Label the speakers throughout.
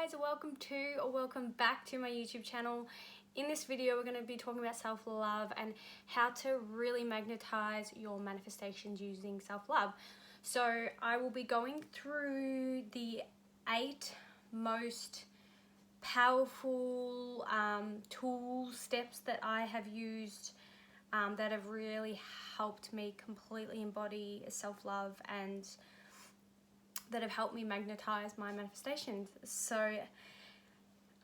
Speaker 1: guys, welcome back to my YouTube channel. In this video we're going to be talking about self-love and how to really magnetize your manifestations using self-love. So I will be going through the 8 most powerful tools, steps that I have used that have really helped me completely embody self-love and that have helped me magnetize my manifestations. So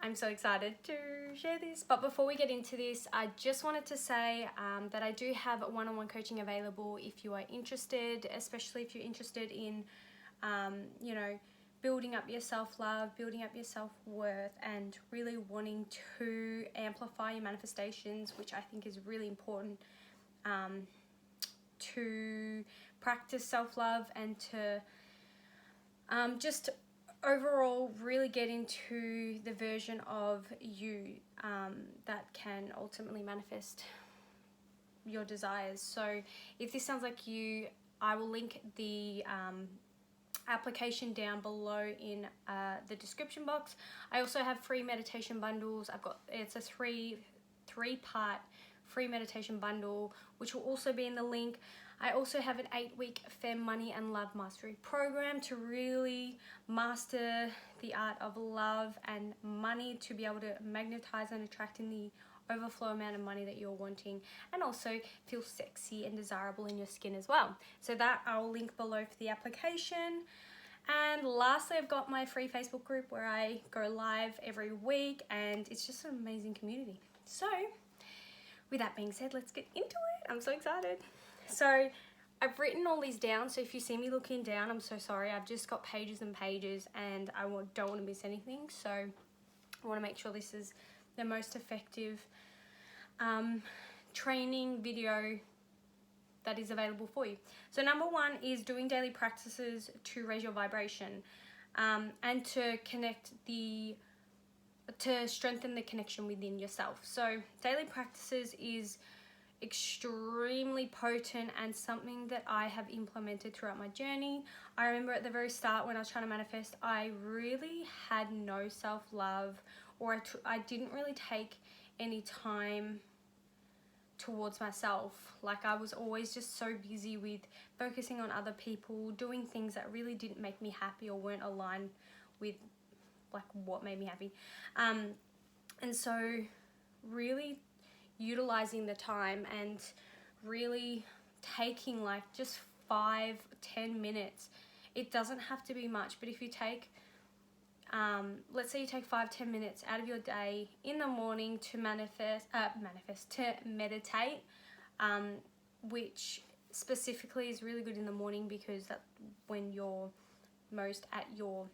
Speaker 1: I'm so excited to share this. But before we get into this, I just wanted to say that I do have one-on-one coaching available if you are interested, especially if you're interested in, you know, building up your self-love, building up your self-worth, and really wanting to amplify your manifestations, which I think is really important to practice self-love and to just overall really get into the version of you that can ultimately manifest your desires. So if this sounds like you, I will link the application down below in the description box. I also have free meditation bundles. It's a three-part free meditation bundle, which will also be in the link. I also have an 8-week Fem Money and Love Mastery program to really master the art of love and money, to be able to magnetize and attract in the overflow amount of money that you're wanting, and also feel sexy and desirable in your skin as well. So that I'll link below for the application. And lastly, I've got my free Facebook group where I go live every week, and it's just an amazing community. So with that being said, let's get into it. I'm so excited. So I've written all these down, so if you see me looking down, I'm so sorry. I've just got pages and pages, and I don't want to miss anything. So I want to make sure this is the most effective training video that is available for you. So number 1 is doing daily practices to raise your vibration and to strengthen the connection within yourself. So daily practices is extremely potent and something that I have implemented throughout my journey. I remember at the very start when I was trying to manifest, I really had no self-love, or I didn't really take any time towards myself. Like, I was always just so busy with focusing on other people, doing things that really didn't make me happy or weren't aligned with like what made me happy. And so really utilizing the time and really taking like just 5-10 minutes. It doesn't have to be much, but if you take let's say you take 5-10 minutes out of your day in the morning to meditate, which specifically is really good in the morning, because that's when you're most at your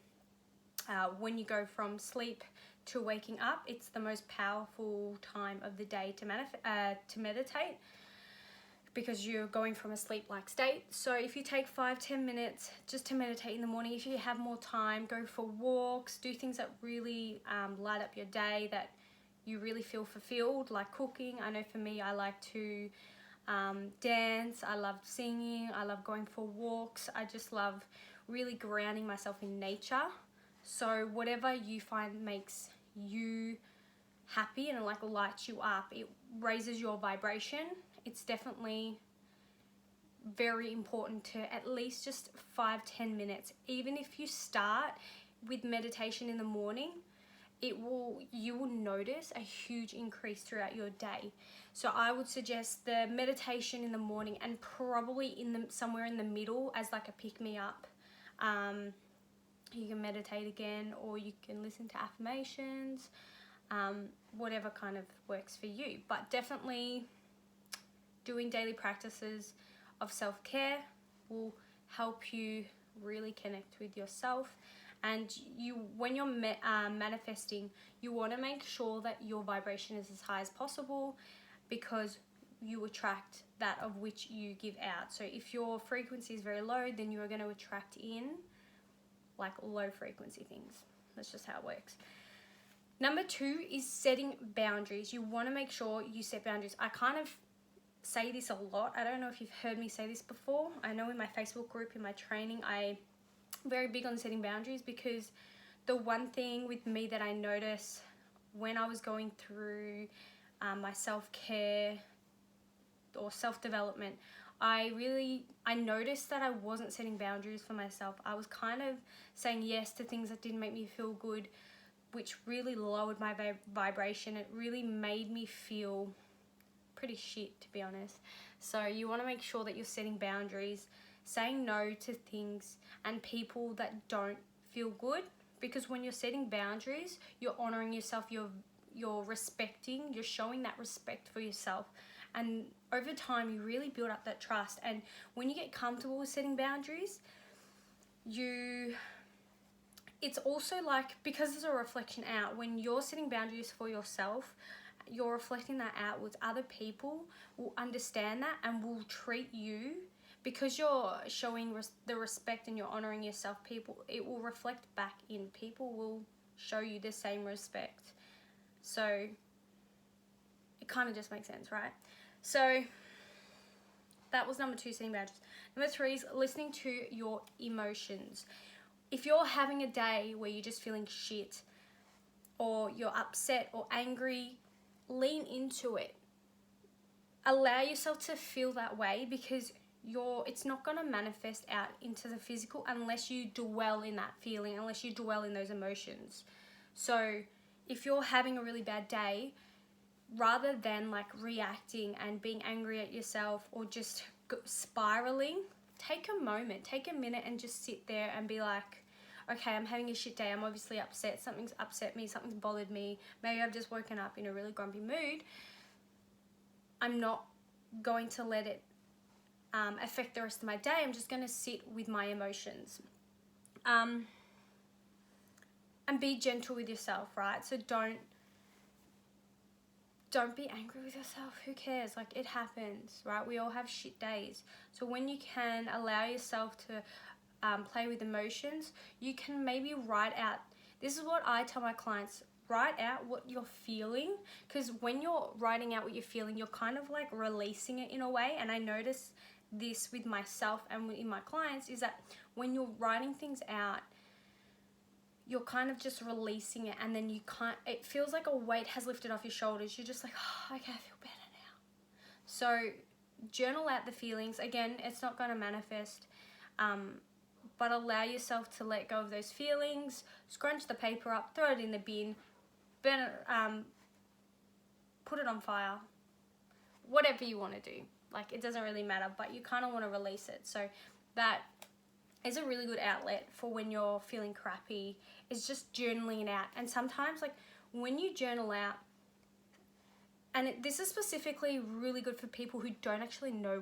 Speaker 1: when you go from sleep to waking up, it's the most powerful time of the day to meditate, because you're going from a sleep-like state. So if you take 5-10 minutes just to meditate in the morning, if you have more time, go for walks, do things that really light up your day, that you really feel fulfilled, like cooking. I know for me, I like to dance, I love singing, I love going for walks. I just love really grounding myself in nature. So whatever you find makes you happy and like lights you up, it raises your vibration. It's definitely very important to at least just 5-10 minutes. Even if you start with meditation in the morning, you will notice a huge increase throughout your day. So I would suggest the meditation in the morning, and probably somewhere in the middle as like a pick-me-up. You can meditate again, or you can listen to affirmations, whatever kind of works for you. But definitely doing daily practices of self-care will help you really connect with yourself. And when you're manifesting, you want to make sure that your vibration is as high as possible, because you attract that of which you give out. So if your frequency is very low, then you are going to attract in like low frequency things. That's just how it works. Number 2 is setting boundaries. You want to make sure you set boundaries. I kind of say this a lot. I don't know if you've heard me say this before. I know in my Facebook group, in my training, I'm very big on setting boundaries, because the one thing with me that I noticed when I was going through my self-care or self-development, I noticed that I wasn't setting boundaries for myself. I was kind of saying yes to things that didn't make me feel good, which really lowered my vibration. It really made me feel pretty shit, to be honest. So you want to make sure that you're setting boundaries, saying no to things and people that don't feel good, because when you're setting boundaries, you're honoring yourself, you're respecting, you're showing that respect for yourself. And over time, you really build up that trust. And when you get comfortable with setting boundaries, it's also like, because there's a reflection out, when you're setting boundaries for yourself, you're reflecting that outwards. Other people will understand that and will treat you, because you're showing the respect and you're honoring yourself. It will reflect back in. People will show you the same respect. So it kind of just makes sense, right? So that was number 2, setting boundaries. Number 3 is listening to your emotions. If you're having a day where you're just feeling shit, or you're upset or angry, lean into it. Allow yourself to feel that way, because it's not going to manifest out into the physical unless you dwell in that feeling, unless you dwell in those emotions. So if you're having a really bad day, rather than like reacting and being angry at yourself or just spiraling, take a moment, take a minute and just sit there and be like, okay, I'm having a shit day. I'm obviously upset. Something's upset me. Something's bothered me. Maybe I've just woken up in a really grumpy mood. I'm not going to let it affect the rest of my day. I'm just going to sit with my emotions. And be gentle with yourself, right? So don't be angry with yourself. Who cares? Like, it happens, right? We all have shit days. So when you can allow yourself to play with emotions, you can maybe write out. This is what I tell my clients: write out what you're feeling, because when you're writing out what you're feeling, you're kind of like releasing it in a way. And I notice this with myself and in my clients, is that when you're writing things out, you're kind of just releasing it, and then it feels like a weight has lifted off your shoulders. You're just like, oh, okay, I feel better now. So journal out the feelings. Again, it's not going to manifest, but allow yourself to let go of those feelings. Scrunch the paper up, throw it in the bin, burn it, put it on fire, whatever you want to do. Like, it doesn't really matter, but you kind of want to release it. So that is a really good outlet for when you're feeling crappy, is just journaling it out. And sometimes, like, when you journal out, and this is specifically really good for people who don't actually know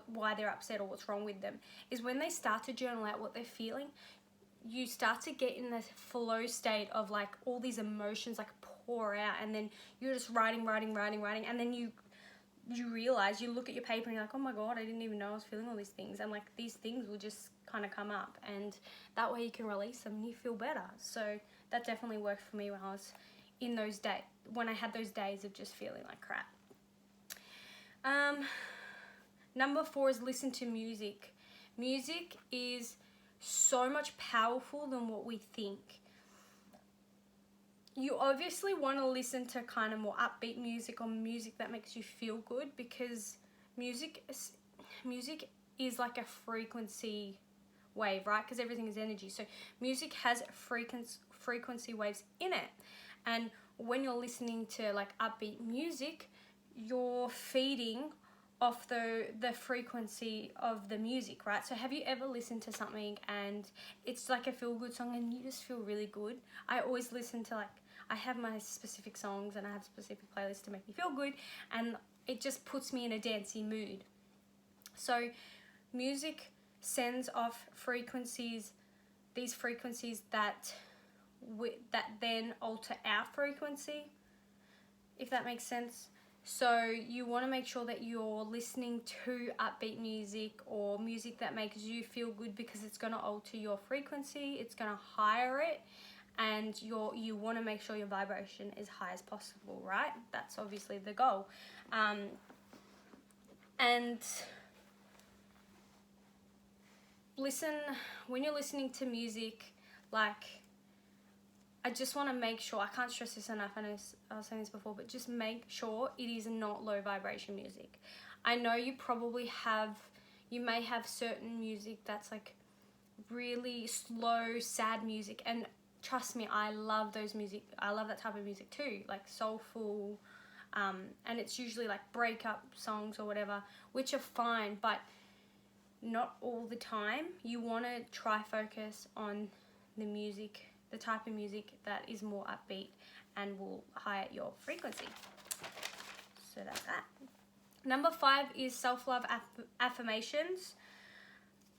Speaker 1: why they're upset or what's wrong with them, is when they start to journal out what they're feeling, you start to get in the flow state of like all these emotions like pour out, and then you're just writing, and then you realize, you look at your paper and you're like, oh my god, I didn't even know I was feeling all these things, and like these things will just kind of come up, and that way you can release them and you feel better. So that definitely worked for me when I was in those days, when I had those days of just feeling like crap. Number 4 is listen to music. Music is so much powerful than what we think. You obviously want to listen to kind of more upbeat music, or music that makes you feel good, because music is like a frequency wave, right? Because everything is energy. So music has frequency waves in it. And when you're listening to like upbeat music, you're feeding off the frequency of the music, right? So have you ever listened to something and it's like a feel-good song and you just feel really good? I always listen to, like, I have my specific songs and I have specific playlists to make me feel good, and it just puts me in a dancey mood. So music sends off frequencies, these frequencies that then alter our frequency, if that makes sense. So you want to make sure that you're listening to upbeat music or music that makes you feel good, because it's going to alter your frequency, it's going to higher it, and you want to make sure your vibration is high as possible, right? That's obviously the goal. And listen, when you're listening to music, like, I just want to make sure, I can't stress this enough, I know I was saying this before, but just make sure it is not low vibration music. I know you may have certain music that's like really slow, sad music, and trust me, I love those music. I love that type of music too, like soulful, and it's usually like breakup songs or whatever, which are fine, but not all the time. You want to try focus on the music, the type of music that is more upbeat and will higher your frequency. So that's that. Number 5 is self-love affirmations.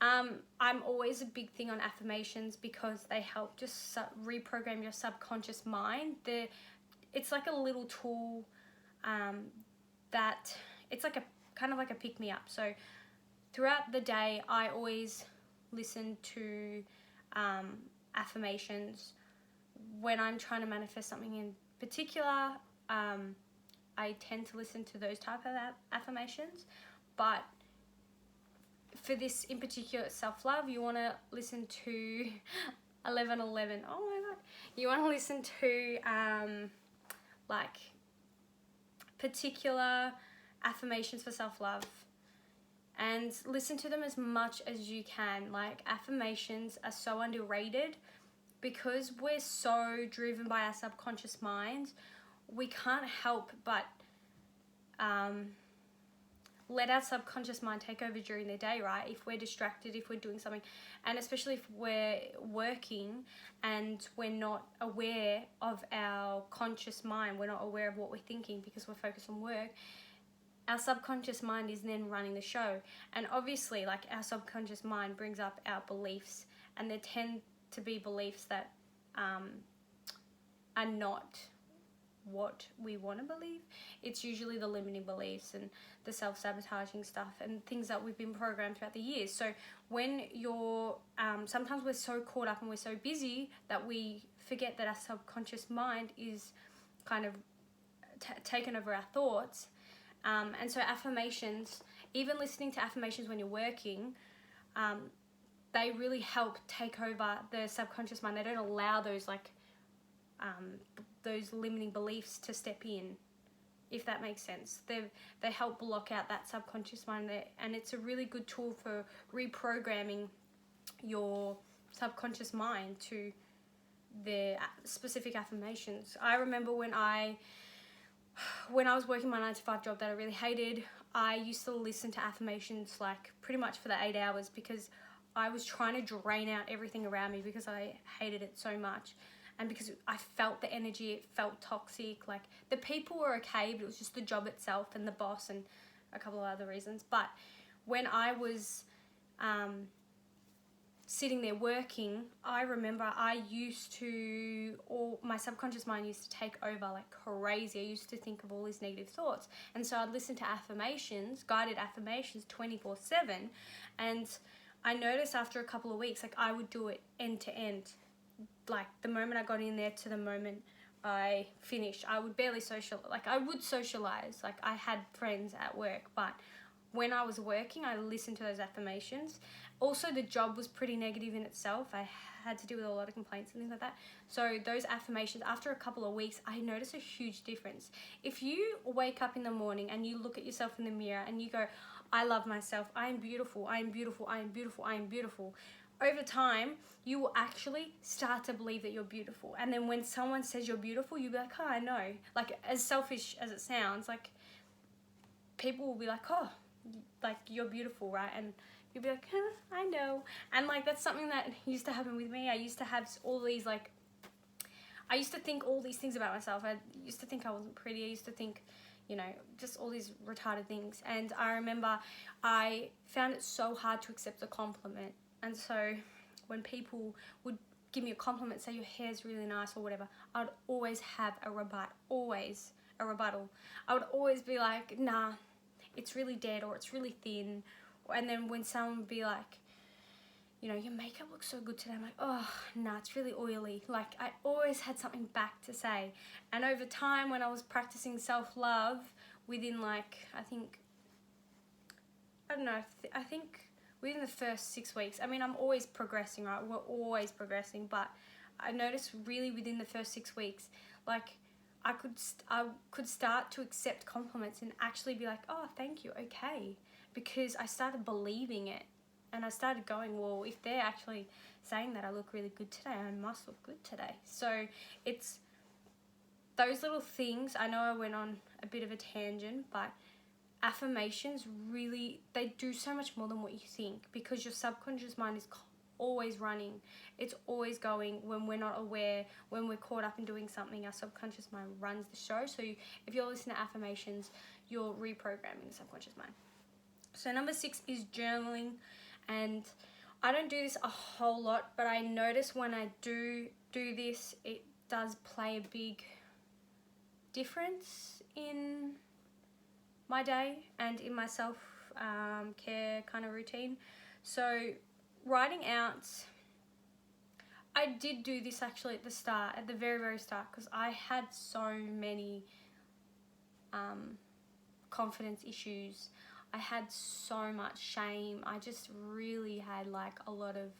Speaker 1: I'm always a big thing on affirmations because they help just reprogram your subconscious mind. It's like a little tool that it's like a kind of like a pick-me-up. So throughout the day, I always listen to affirmations. When I'm trying to manifest something in particular, I tend to listen to those type of affirmations. But for this in particular, self-love, you want to listen to 1111. Oh my god. You want to listen to like particular affirmations for self-love and listen to them as much as you can. Like, affirmations are so underrated because we're so driven by our subconscious mind. We can't help but let our subconscious mind take over during the day, right? If we're distracted, if we're doing something, and especially if we're working and we're not aware of our conscious mind, we're not aware of what we're thinking because we're focused on work, our subconscious mind is then running the show. And obviously, like, our subconscious mind brings up our beliefs, and there tend to be beliefs that are not what we want to believe. It's usually the limiting beliefs and the self-sabotaging stuff and things that we've been programmed throughout the years. So when you're sometimes we're so caught up and we're so busy that we forget that our subconscious mind is kind of taken over our thoughts. And so affirmations, even listening to affirmations when you're working, they really help take over the subconscious mind. They don't allow those those limiting beliefs to step in, if that makes sense. They help block out that subconscious mind there, and it's a really good tool for reprogramming your subconscious mind to the specific affirmations. I remember when I was working my 9-to-5 job that I really hated, I used to listen to affirmations like pretty much for the 8 hours because I was trying to drain out everything around me because I hated it so much. And because I felt the energy, it felt toxic. Like, the people were okay, but it was just the job itself and the boss and a couple of other reasons. But when I was sitting there working, I remember my subconscious mind used to take over like crazy. I used to think of all these negative thoughts. And so I'd listen to affirmations, guided affirmations 24/7. And I noticed after a couple of weeks, like, I would do it end to end. Like, the moment I got in there to the moment I finished, I would barely I would socialize. Like, I had friends at work, but when I was working, I listened to those affirmations. Also, the job was pretty negative in itself. I had to deal with a lot of complaints and things like that. So those affirmations, after a couple of weeks, I noticed a huge difference. If you wake up in the morning and you look at yourself in the mirror and you go, I love myself, I am beautiful, I am beautiful, I am beautiful, I am beautiful, over time, you will actually start to believe that you're beautiful. And then when someone says you're beautiful, you'll be like, oh, I know. Like, as selfish as it sounds, like, people will be like, oh, like, you're beautiful, right? And you'll be like, I know. And, like, that's something that used to happen with me. I used to have all these, like, I used to think all these things about myself. I used to think I wasn't pretty. I used to think, you know, just all these retarded things. And I remember I found it so hard to accept a compliment. And so when people would give me a compliment, say your hair's really nice or whatever, I would always have a rebuttal. I would always be like, nah, it's really dead, or it's really thin. And then when someone would be like, you know, your makeup looks so good today, I'm like, oh, nah, it's really oily. Like, I always had something back to say. And over time, when I was practicing self-love, within like, I think within the first 6 weeks, I mean, I'm always progressing, right? We're always progressing, but I noticed really within the first 6 weeks, like I could start to accept compliments and actually be like, oh, thank you, okay, because I started believing it, and I started going, well, if they're actually saying that I look really good today, I must look good today. So it's those little things. I know I went on a bit of a tangent, but affirmations really, they do so much more than what you think, because your subconscious mind is always running. It's always going. When we're not aware, when we're caught up in doing something, our subconscious mind runs the show. So if you're listening to affirmations, you're reprogramming the subconscious mind. So number 6 is journaling, and I don't do this a whole lot, but I notice when I do this, it does play a big difference in my day and in my self-care kind of routine. So writing out, I did do this actually at the start, at the very, very start, because I had so many confidence issues. I had so much shame. I just really had like a lot of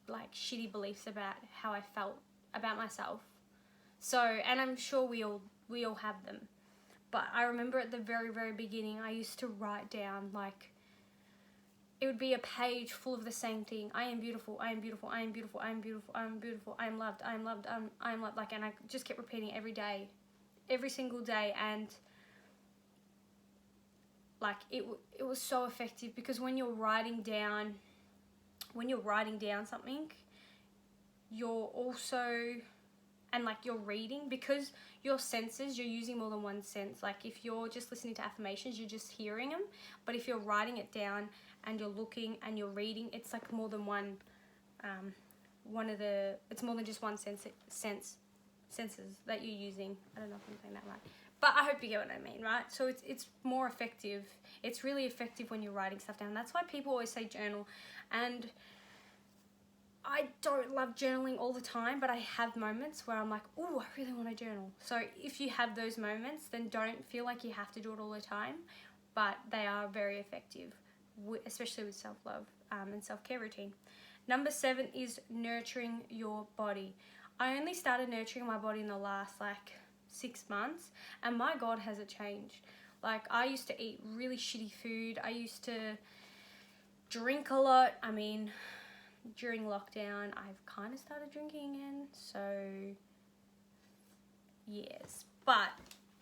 Speaker 1: like shitty beliefs about how I felt about myself. So, and I'm sure we all have them. But I remember at the very, very beginning, I used to write down, like, it would be a page full of the same thing. I am beautiful, I am beautiful, I am beautiful, I am beautiful, I am beautiful, I am loved, I am loved, I am loved. Like, and I just kept repeating it every day, every single day. And like, it was so effective, because when you're writing down something, you're also, and like you're reading, because your senses, you're using more than one sense. Like if you're just listening to affirmations, you're just hearing them. But if you're writing it down and you're looking and you're reading, it's like more than one, it's more than just one senses that you're using. I don't know if I'm saying that right, but I hope you get what I mean, right? So it's more effective. It's really effective when you're writing stuff down. That's why people always say journal, and I don't love journaling all the time, but I have moments where I'm like, oh, I really want to journal. So if you have those moments, then don't feel like you have to do it all the time, but they are very effective, especially with self-love and self-care routine. Number 7 is nurturing your body. I only started nurturing my body in the last 6 months, and my God, has it changed. Like, I used to eat really shitty food. I used to drink a lot. I mean, during lockdown, I've kind of started drinking again, so yes. But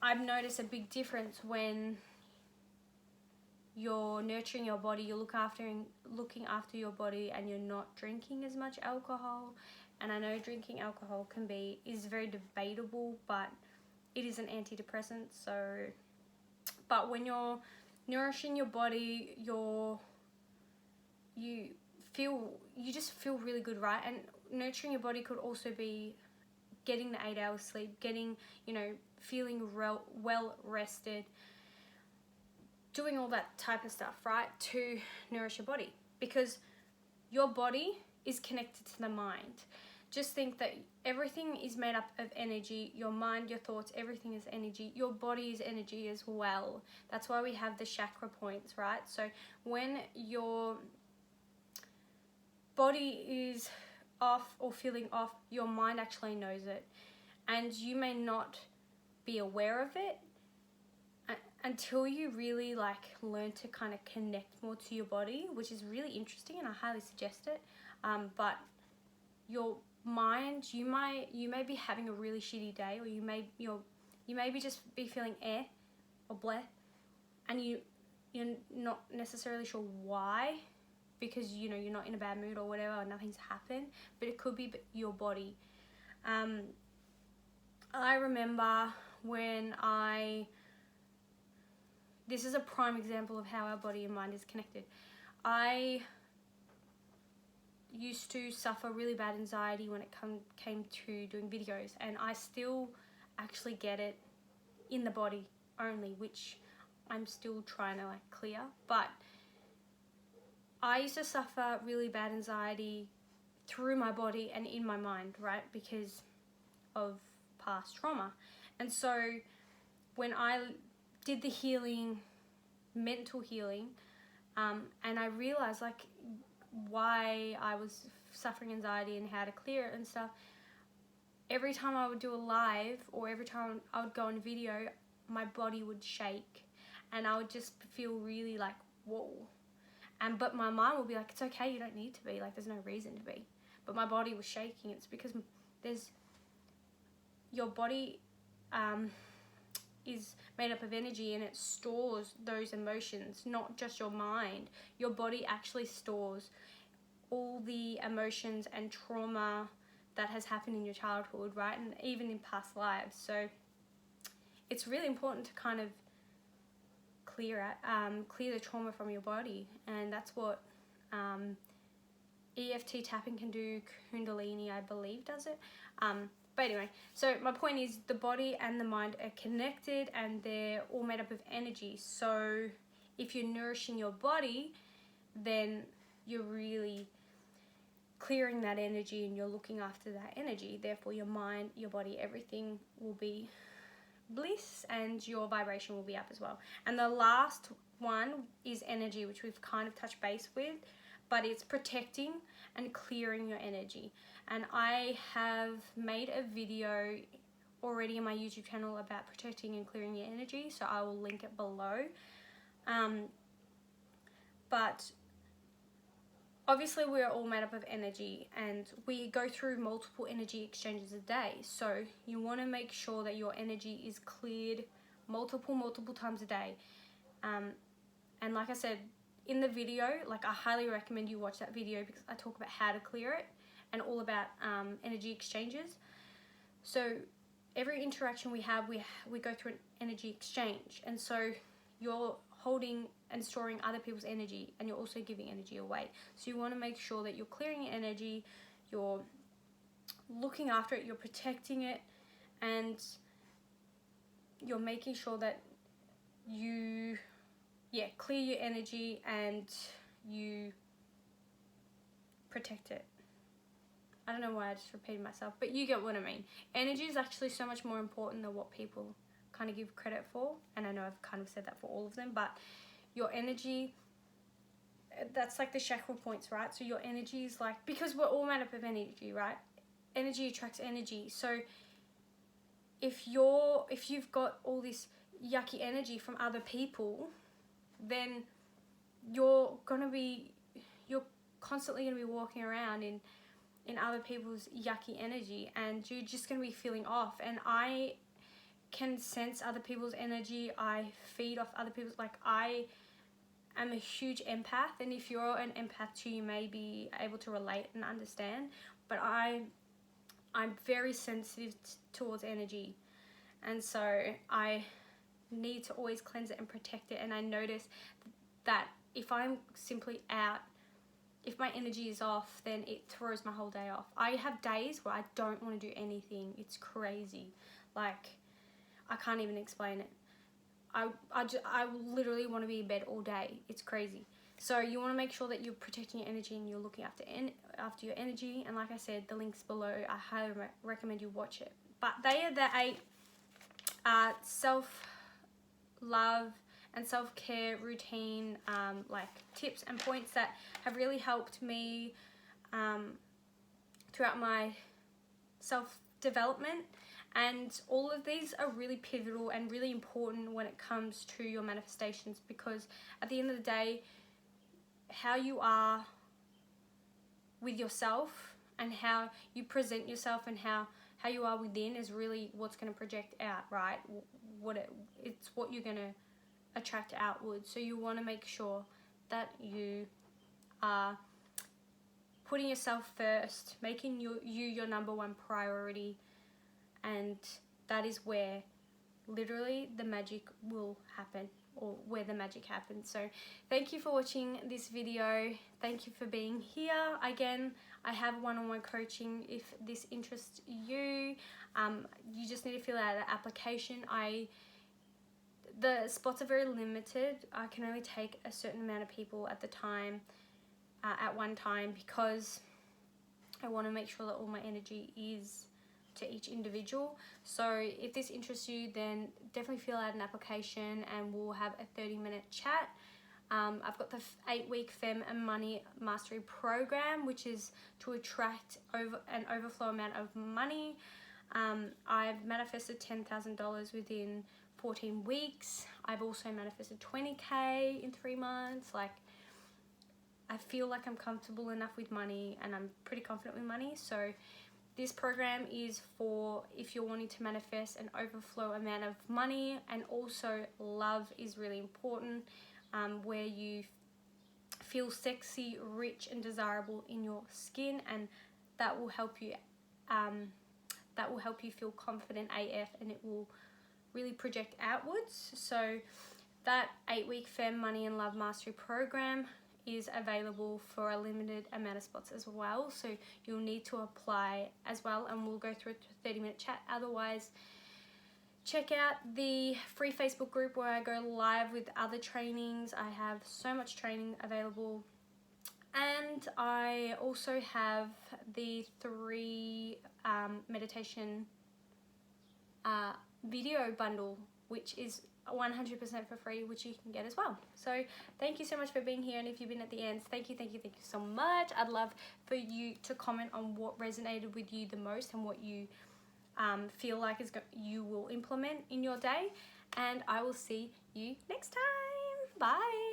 Speaker 1: I've noticed a big difference when you're nurturing your body, you're looking after your body, and you're not drinking as much alcohol. And I know drinking alcohol is very debatable, but it is an antidepressant. So, but when you're nourishing your body, you just feel really good, right? And nurturing your body could also be getting the 8 hours sleep, feeling well rested, doing all that type of stuff, right, to nourish your body, because your body is connected to the mind. Just think that everything is made up of energy. Your mind, your thoughts, everything is energy. Your body is energy as well. That's why we have the chakra points, right? So when your body is off or feeling off, your mind actually knows it, and you may not be aware of it until you really learn to kind of connect more to your body, which is really interesting, and I highly suggest it. But your mind, you may be having a really shitty day, or you may be just be feeling or bleh, and you're not necessarily sure why, because you're not in a bad mood or whatever, or nothing's happened, but it could be your body. I remember when this is a prime example of how our body and mind is connected. I used to suffer really bad anxiety when it came to doing videos, and I still actually get it in the body only, which I'm still trying to clear. But I used to suffer really bad anxiety through my body and in my mind, right, because of past trauma. And so when I did the healing, mental healing, and I realized why I was suffering anxiety and how to clear it and stuff, every time I would do a live or every time I would go on video, my body would shake and I would just feel really like, whoa. But my mind would be like, it's okay, you don't need to be, like there's no reason to be. But my body was shaking. It's because your body is made up of energy, and it stores those emotions, not just your mind. Your body actually stores all the emotions and trauma that has happened in your childhood, right? And even in past lives. So it's really important to kind of clear the trauma from your body, and that's what EFT tapping can do. Kundalini, I believe, does it. But anyway, so my point is the body and the mind are connected, and they're all made up of energy. So if you're nourishing your body, then you're really clearing that energy and you're looking after that energy. Therefore, your mind, your body, everything will be bliss, and your vibration will be up as well. And the last one is energy, which we've kind of touched base with, but it's protecting and clearing your energy. And I have made a video already in my YouTube channel about protecting and clearing your energy, so I will link it below. But obviously we're all made up of energy, and we go through multiple energy exchanges a day. So you want to make sure that your energy is cleared multiple times a day. And like I said in the video, like I highly recommend you watch that video because I talk about how to clear it and all about energy exchanges. So every interaction we have, we go through an energy exchange. And so you're holding and storing other people's energy, and you're also giving energy away. So you want to make sure that you're clearing your energy, you're looking after it, you're protecting it, and you're making sure that you clear your energy and you protect it. I don't know why I just repeated myself, but you get what I mean. Energy is actually so much more important than what people kind of give credit for, and I know I've kind of said that for all of them, but your energy, that's like the chakra points, right? So your energy is like, because we're all made up of energy, right? Energy attracts energy. So if you've got all this yucky energy from other people, then you're constantly gonna be walking around in other people's yucky energy, and you're just gonna be feeling off. And I can sense other people's energy. I feed off other people's, like I am a huge empath, and if you're an empath too, you may be able to relate and understand, but I'm very sensitive towards energy, and so I need to always cleanse it and protect it. And I notice that if I'm simply out, if my energy is off, then it throws my whole day off. I have days where I don't want to do anything. It's crazy. Like, I can't even explain it. I literally want to be in bed all day. It's crazy. So you want to make sure that you're protecting your energy and you're looking after your energy. And like I said, the link's below. I highly recommend you watch it. But they are the 8 self-love and self-care routine like tips and points that have really helped me throughout my self-development. And all of these are really pivotal and really important when it comes to your manifestations, because at the end of the day, how you are with yourself and how you present yourself and how you are within is really what's going to project out, right? It's what you're going to attract outwards. So you want to make sure that you are putting yourself first, making you your number one priority, and that is where literally the magic will happen, or where the magic happens. So thank you for watching this video. Thank you for being here. Again, I have one-on-one coaching if this interests you. You just need to fill out an application. The spots are very limited. I can only take a certain amount of people at the time, at one time, because I want to make sure that all my energy is to each individual. So if this interests you, then definitely fill out an application and we'll have a 30-minute chat. I've got the 8-week Femme and Money Mastery Program, which is to attract an overflow amount of money. I've manifested $10,000 within 14 weeks. I've also manifested 20K in 3 months. Like, I feel like I'm comfortable enough with money, and I'm pretty confident with money. So this program is for if you're wanting to manifest an overflow amount of money, and also love is really important, where you feel sexy, rich, and desirable in your skin, and that will help you feel confident AF, and it will really project outwards. So that 8-week Femme, Money and Love Mastery Program is available for a limited amount of spots as well, so you'll need to apply as well, and we'll go through a 30-minute chat. Otherwise, check out the free Facebook group where I go live with other trainings. I have so much training available, and I also have the 3 meditation video bundle, which is 100% for free, which you can get as well. So thank you so much for being here, and if you've been at the end, thank you so much. I'd love for you to comment on what resonated with you the most and what you feel like you will implement in your day, and I will see you next time. Bye.